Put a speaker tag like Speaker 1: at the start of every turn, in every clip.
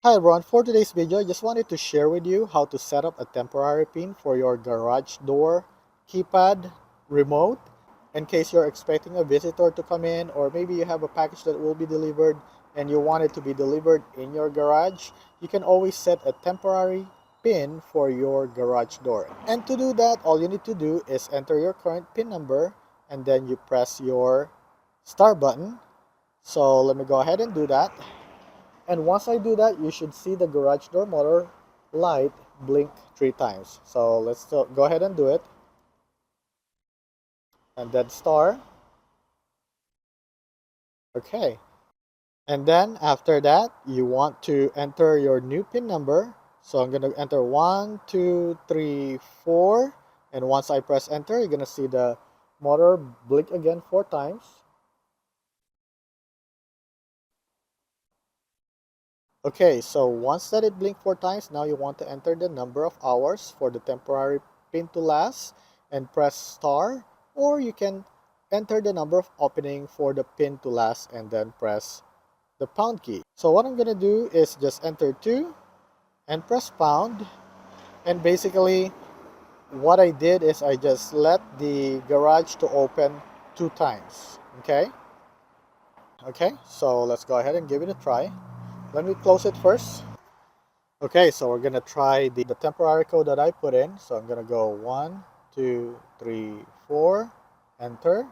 Speaker 1: Hi everyone, for today's video, I just wanted to share with you how to set up a temporary pin for your garage door keypad remote in case you're expecting a visitor to come in, or maybe you have a package that will be delivered and you want it to be delivered in your garage. You can always set a temporary pin for your garage door. And to do that, all you need to do is enter your current pin number and then you press your star button. So let me go ahead and do that. And once I do that, you should see the garage door motor light blink 3 times. So let's go ahead and do it. And then star. Okay. And then after that, you want to enter your new pin number. So I'm going to enter 1, 2, 3, 4. And once I press enter, you're going to see the motor blink again 4 times. Okay, so once that it blinked 4 times, now you want to enter the number of hours for the temporary pin to last and press star, or you can enter the number of opening for the pin to last and then press the pound key. So what I'm going to do is just enter 2 and press pound, and basically what I did is I just let the garage to open 2 times. Okay, so let's go ahead and give it a try. Let me close it first. Okay, so we're gonna try the temporary code that I put in. So I'm gonna go 1, 2, 3, 4, enter.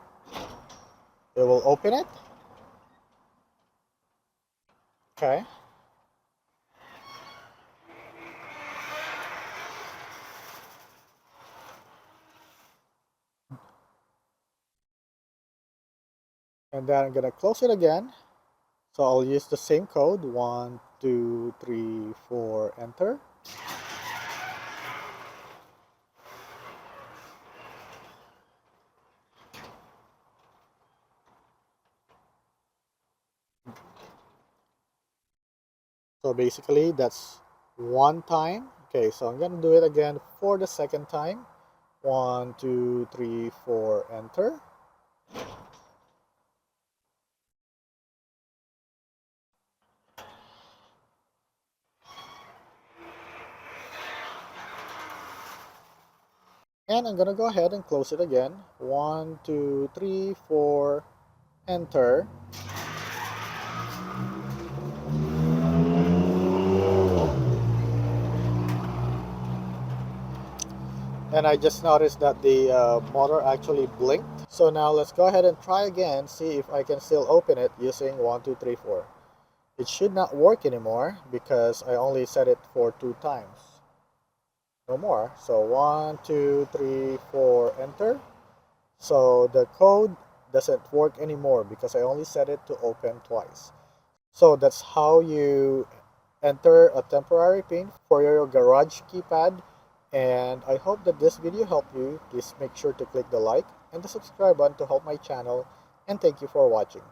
Speaker 1: It will open it. Okay. And then I'm gonna close it again. So I'll use the same code, 1, 2, 3, 4, enter. So basically that's 1 time. Okay, so I'm gonna do it again for the second time. 1, 2, 3, 4, enter. And I'm gonna go ahead and close it again. 1, 2, 3, 4, enter. And I just noticed that the motor actually blinked. So now let's go ahead and try again, see if I can still open it using 1, 2, 3, 4. It should not work anymore because I only set it for 2 times. No more. So 1, 2, 3, 4, enter. So the code doesn't work anymore because I only set it to open twice. So that's how you enter a temporary pin for your garage keypad. And I hope that this video helped you. Please make sure to click the like and the subscribe button to help my channel. And thank you for watching.